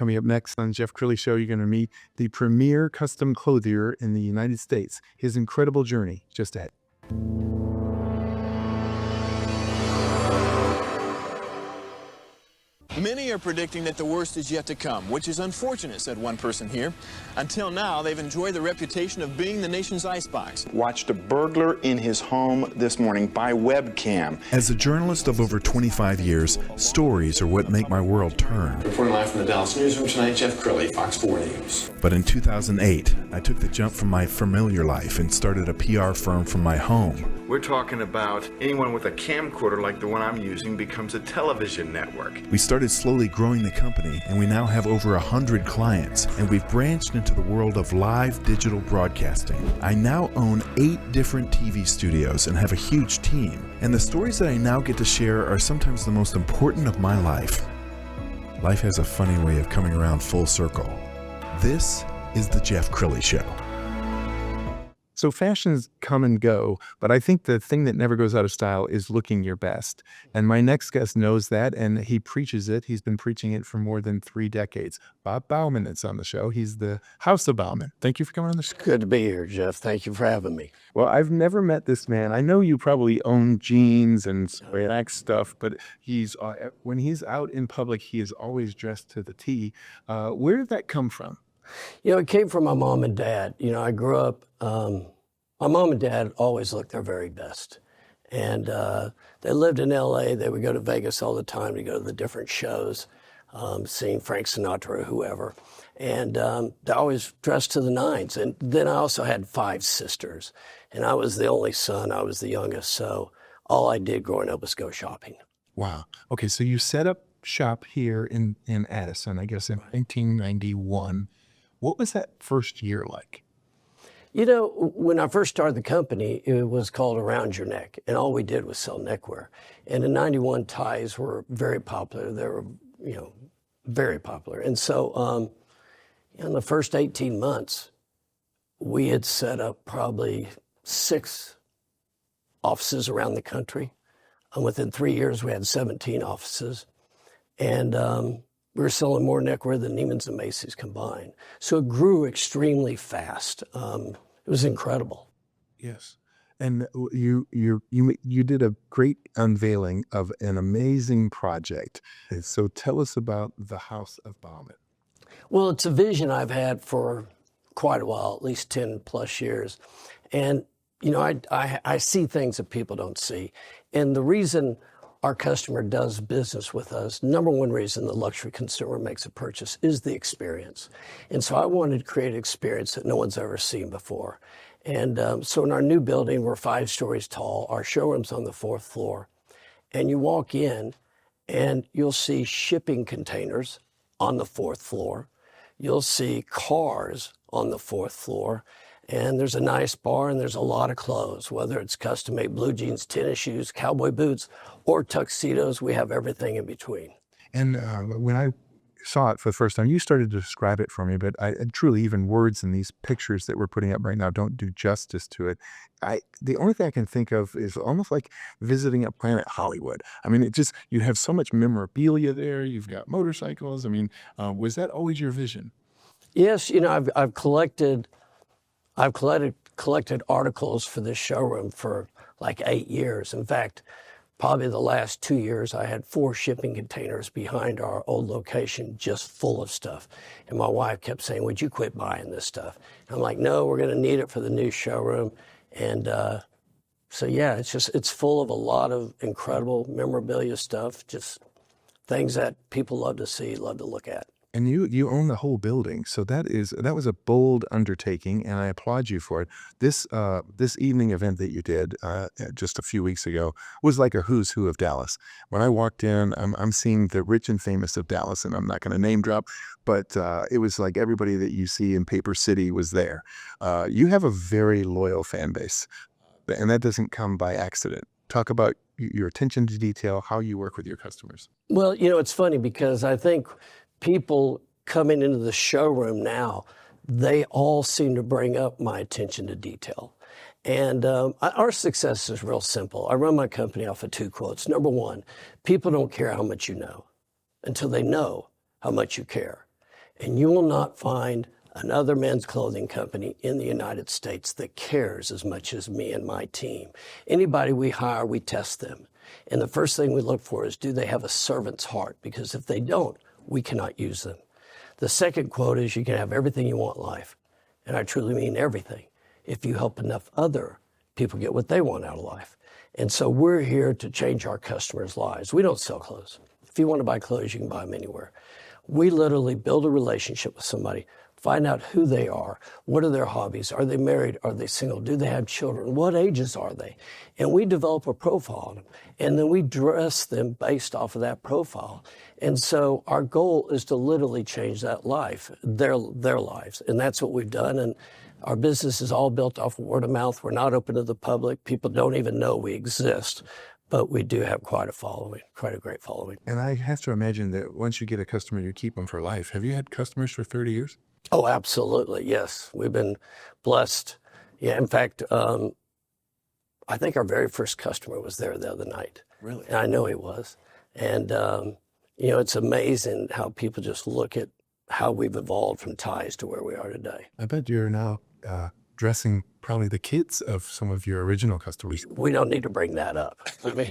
Coming up next on Jeff Crilley Show, you're going to meet the premier custom clothier in the United States. His incredible journey just ahead. Many are predicting that the worst is yet to come, which is unfortunate, said one person here. Until now, they've enjoyed the reputation of being the nation's icebox. Watched a burglar in his home this morning by webcam. As a journalist of over 25 years, stories are what make my world turn. Reporting live from the Dallas newsroom tonight, Jeff Crilley, Fox 4 News. But in 2008, I took the jump from my familiar life and started a PR firm from my home. We're talking about anyone with a camcorder like the one I'm using becomes a television network. We started slowly growing the company, and we now have over 100 clients, and we've branched into the world of live digital broadcasting. I now own 8 different TV studios and have a huge team, and the stories that I now get to share are sometimes the most important of my life. Life has a funny way of coming around full circle. This is the Jeff Crilley Show. So fashions come and go, but I think the thing that never goes out of style is looking your best. And my next guest knows that, and he preaches it. He's been preaching it for more than 3 decades. Bob Baumann is on the show. He's the House of Baumann. Thank you for coming on the show. Good to be here, Jeff. Thank you for having me. Well, I've never met this man. I know you probably own jeans and swag stuff, but he's when he's out in public, he is always dressed to the T. Where did that come from? You know, it came from my mom and dad. You know, I grew up, my mom and dad always looked their very best. And they lived in LA. They would go to Vegas all the time to go to the different shows, seeing Frank Sinatra or whoever. And they always dressed to the nines. And then I also had 5 sisters. And I was the only son. I was the youngest. So all I did growing up was go shopping. Wow. Okay, so you set up shop here in Addison, I guess in 1991. What was that first year like? You know, when I first started the company, it was called Around Your Neck, and all we did was sell neckwear. And in '91, ties were very popular. They were, you know, very popular. And so in the first 18 months, we had set up probably 6 offices around the country. And within 3 years, we had 17 offices. And we were selling more neckwear than Neiman's and Macy's combined. So it grew extremely fast. It was incredible. Yes. And you did a great unveiling of an amazing project. So tell us about the House of Baumann. Well, it's a vision I've had for quite a while, at least 10 plus years. And, you know, I see things that people don't see. And the reason our customer does business with us, number one reason the luxury consumer makes a purchase is the experience. And so I wanted to create an experience that no one's ever seen before. And so in our new building, we're 5 stories tall. Our showroom's on the 4th floor. And you walk in and you'll see shipping containers on the 4th floor. You'll see cars on the 4th floor. And there's a nice bar and there's a lot of clothes, whether it's custom-made blue jeans, tennis shoes, cowboy boots, or tuxedos. We have everything in between. And when I saw it for the first time, you started to describe it for me, but I truly, even words in these pictures that we're putting up right now don't do justice to it. The only thing I can think of is almost like visiting a Planet Hollywood. I mean, you have so much memorabilia there. You've got motorcycles. I mean, was that always your vision? Yes, you know, I've collected articles for this showroom for like 8 years. In fact, probably the last 2 years, I had 4 shipping containers behind our old location just full of stuff. And my wife kept saying, would you quit buying this stuff? And I'm like, no, we're going to need it for the new showroom. And so, yeah, it's full of a lot of incredible memorabilia stuff, just things that people love to see, love to look at. And you own the whole building, so that was a bold undertaking, and I applaud you for it. This evening event that you did just a few weeks ago was like a who's who of Dallas. When I walked in, I'm seeing the rich and famous of Dallas, and I'm not going to name drop, but it was like everybody that you see in Paper City was there. You have a very loyal fan base, and that doesn't come by accident. Talk about your attention to detail, how you work with your customers. Well, you know, it's funny because I think people coming into the showroom now, they all seem to bring up my attention to detail. And our success is real simple. I run my company off of 2 quotes. Number one, people don't care how much you know until they know how much you care. And you will not find another men's clothing company in the United States that cares as much as me and my team. Anybody we hire, we test them. And the first thing we look for is, do they have a servant's heart? Because if they don't, we cannot use them. The second quote is, you can have everything you want in life. And I truly mean everything, if you help enough other people get what they want out of life. And so we're here to change our customers' lives. We don't sell clothes. If you want to buy clothes, you can buy them anywhere. We literally build a relationship with somebody, find out who they are, what are their hobbies, are they married, are they single, do they have children, what ages are they? And we develop a profile on them, and then we dress them based off of that profile. And so our goal is to literally change that life, their lives, and that's what we've done. And our business is all built off of word of mouth. We're not open to the public. People don't even know we exist. But we do have quite a following, quite a great following. And I have to imagine that once you get a customer, you keep them for life. Have you had customers for 30 years? Oh, absolutely, yes. We've been blessed. Yeah, in fact, I think our very first customer was there the other night. Really? And I know he was. And, it's amazing how people just look at how we've evolved from ties to where we are today. I bet you're now dressing probably the kids of some of your original customers. We don't need to bring that up. I mean,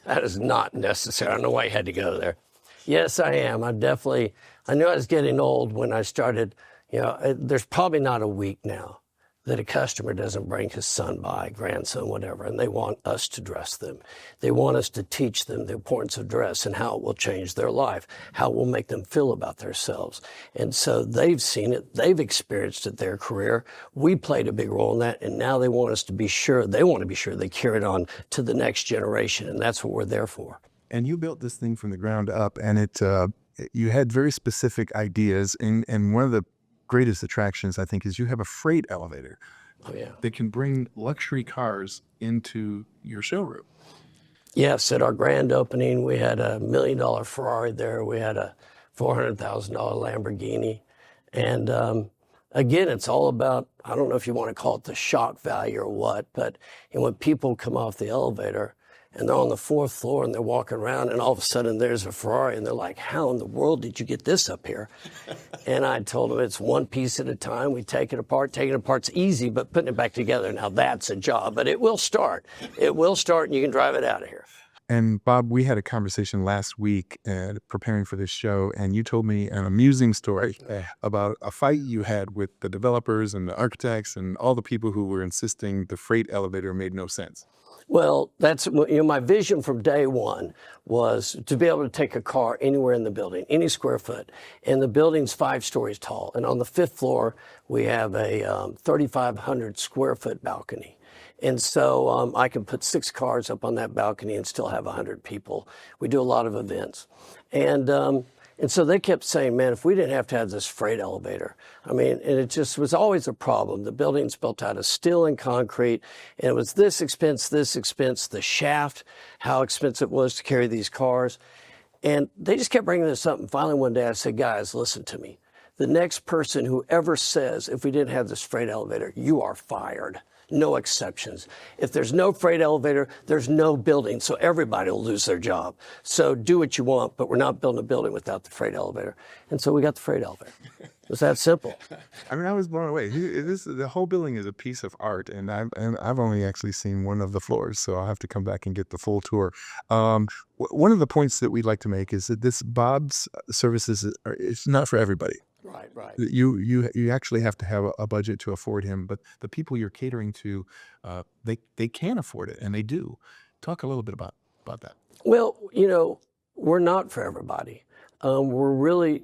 that is not necessary. I don't know why you had to go there. Yes, I am. I knew I was getting old when I started. There's probably not a week now that a customer doesn't bring his son by, grandson, whatever, and they want us to dress them. They want us to teach them the importance of dress and how it will change their life, how it will make them feel about themselves. And so they've seen it, they've experienced it their career. We played a big role in that, and now they want us to be sure, they want to be sure they carry it on to the next generation, and that's what we're there for. And you built this thing from the ground up, and you had very specific ideas, and one of the greatest attractions, I think, is you have a freight elevator that can bring luxury cars into your showroom. Yes, at our grand opening, we had $1 million Ferrari there. We had a $400,000 Lamborghini. And again, it's all about, I don't know if you want to call it the shock value or what, but when people come off the elevator and they're on the 4th floor and they're walking around and all of a sudden there's a Ferrari and they're like, how in the world did you get this up here? And I told them it's one piece at a time. We take it apart. Taking it apart's easy, but putting it back together, now that's a job. But it will start. It will start, and you can drive it out of here. And Bob, we had a conversation last week preparing for this show, and you told me an amusing story about a fight you had with the developers and the architects and all the people who were insisting the freight elevator made no sense. Well, that's, my vision from day one was to be able to take a car anywhere in the building, any square foot. And the building's 5 stories tall. And on the 5th floor, we have a 3,500 square foot balcony. And so I can put 6 cars up on that balcony and still have 100 people. We do a lot of events. And so they kept saying, man, if we didn't have to have this freight elevator, I mean, and it just was always a problem. The building's built out of steel and concrete, and it was this expense, the shaft, how expensive it was to carry these cars. And they just kept bringing this up. And finally one day I said, guys, listen to me. The next person who ever says, if we didn't have this freight elevator, you are fired. No exceptions. If there's no freight elevator, there's no building, so everybody will lose their job. So do what you want, but we're not building a building without the freight elevator. And so we got the freight elevator. It was that simple. I mean, I was blown away. The whole building is a piece of art, and I've only actually seen one of the floors, so I'll have to come back and get the full tour. One of the points that we'd like to make is that this Bob's services it's not for everybody. Right. You actually have to have a budget to afford him, but the people you're catering to, they can afford it, and they do. Talk a little bit about that. Well, we're not for everybody. We're really,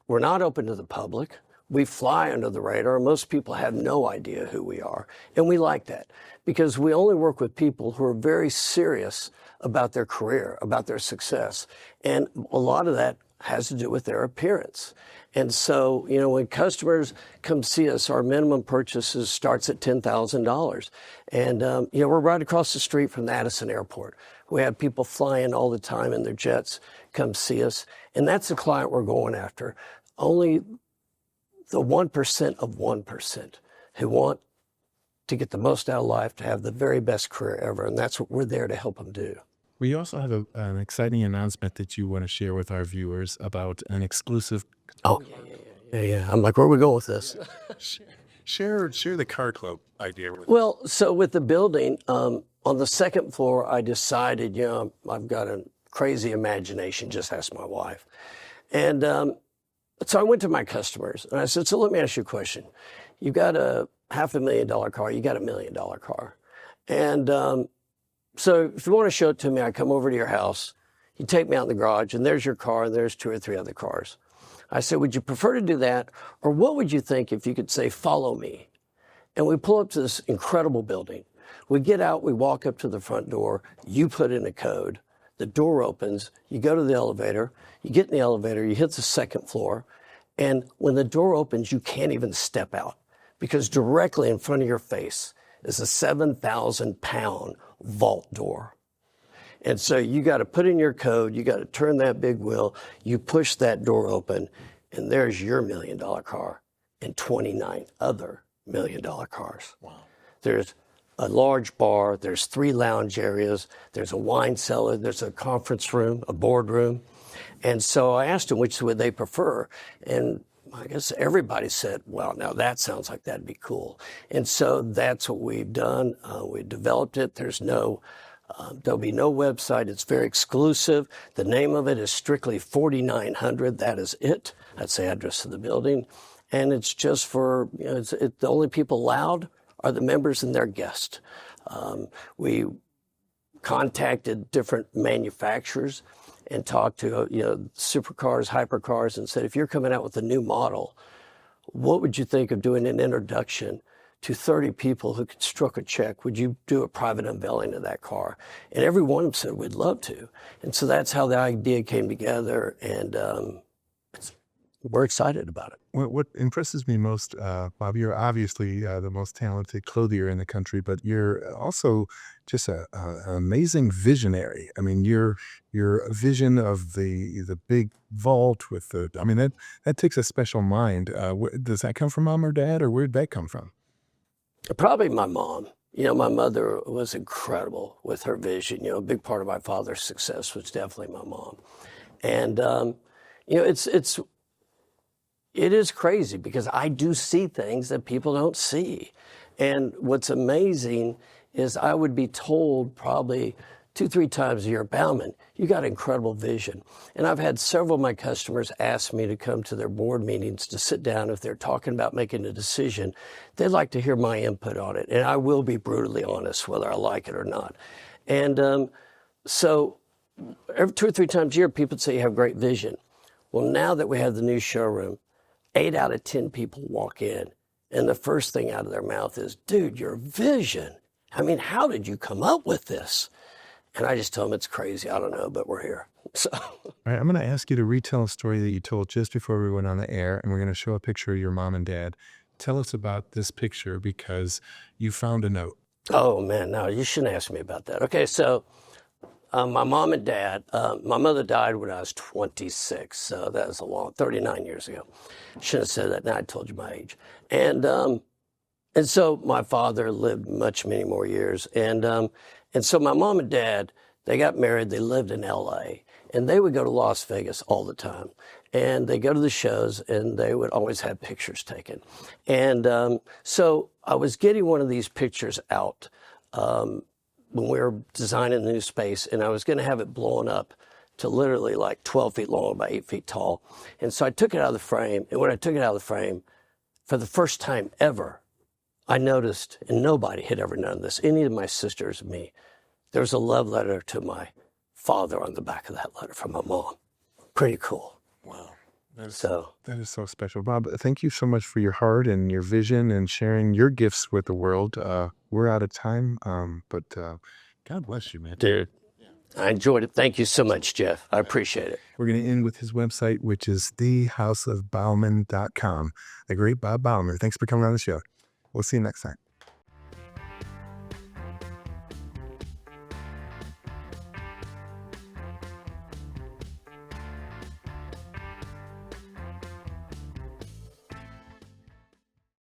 we're not open to the public. We fly under the radar. Most people have no idea who we are, and we like that because we only work with people who are very serious about their career, about their success, and a lot of that has to do with their appearance. And so, when customers come see us, our minimum purchases starts at $10,000. And, we're right across the street from the Addison Airport. We have people flying all the time in their jets come see us. And that's the client we're going after. Only the 1% of 1% who want to get the most out of life, to have the very best career ever. And that's what we're there to help them do. We also have an exciting announcement that you want to share with our viewers about an exclusive. Oh, Yeah. I'm like, where are we going with this? Share the car club idea with Well, so with the building, on the second floor, I decided, I've got a crazy imagination, just ask my wife. And so I went to my customers and I said, so let me ask you a question. You got a $500,000 car, you got $1 million car. And so if you want to show it to me, I come over to your house, you take me out in the garage, and there's your car, and there's 2 or 3 other cars. I said, would you prefer to do that? Or what would you think if you could say, follow me? And we pull up to this incredible building. We get out, we walk up to the front door, you put in a code, the door opens, you go to the elevator, you get in the elevator, you hit the second floor, and when the door opens, you can't even step out because directly in front of your face is a 7,000-pound vault door. And so you got to put in your code, you got to turn that big wheel, you push that door open, and there's your $1 million car and 29 other $1 million cars. Wow. There's a large bar, there's 3 lounge areas, there's a wine cellar, there's a conference room, a boardroom. And so I asked them which would they prefer. And I guess everybody said, well, now that sounds like that'd be cool. And so that's what we've done. We developed it. There'll be no website. It's very exclusive. The name of it is strictly 4900. That is it. That's the address of the building. And it's just for, the only people allowed are the members and their guests. We contacted different manufacturers and talked to, supercars, hypercars, and said, if you're coming out with a new model, what would you think of doing an introduction to 30 people who could stroke a check? Would you do a private unveiling of that car? And every one of them said, we'd love to. And so that's how the idea came together, and we're excited about it. What impresses me most, Bob, you're obviously the most talented clothier in the country, but you're also just an amazing visionary. I mean, your vision of the big vault with that takes a special mind. Does that come from mom or dad, or where'd that come from? Probably my mom. My mother was incredible with her vision. A big part of my father's success was definitely my mom. And, it is crazy because I do see things that people don't see. And what's amazing is I would be told probably 2-3 times a year, Baumann, you got incredible vision. And I've had several of my customers ask me to come to their board meetings to sit down if they're talking about making a decision. They'd like to hear my input on it. And I will be brutally honest whether I like it or not. And so every 2 or 3 times a year, people say you have great vision. Well, now that we have the new showroom, 8 out of 10 people walk in, and the first thing out of their mouth is, dude, your vision. I mean, how did you come up with this? And I just tell them it's crazy. I don't know, but we're here. So. All right, I'm going to ask you to retell a story that you told just before we went on the air, and we're going to show a picture of your mom and dad. Tell us about this picture because you found a note. Oh, man, no, you shouldn't ask me about that. Okay, so my mom and dad, my mother died when I was 26, so that was 39 years ago. Shouldn't have said that. Now I told you my age. And so my father lived many more years. And so my mom and dad, they got married. They lived in L.A. And they would go to Las Vegas all the time. And they go to the shows, and they would always have pictures taken. And so I was getting one of these pictures out when we were designing the new space, and I was going to have it blown up to literally like 12 feet long by 8 feet tall. And so I took it out of the frame, and when I took it out of the frame, for the first time ever, I noticed, and nobody had ever known this, any of my sisters or me, there was a love letter to my father on the back of that letter from my mom. Pretty cool. Wow. That is so special. Bob, thank you so much for your heart and your vision and sharing your gifts with the world. We're out of time, but God bless you, man. Dude, I enjoyed it. Thank you so much, Jeff. I appreciate it. We're going to end with his website, which is thehouseofbaumann.com. The great Bob Baumann. Thanks for coming on the show. We'll see you next time.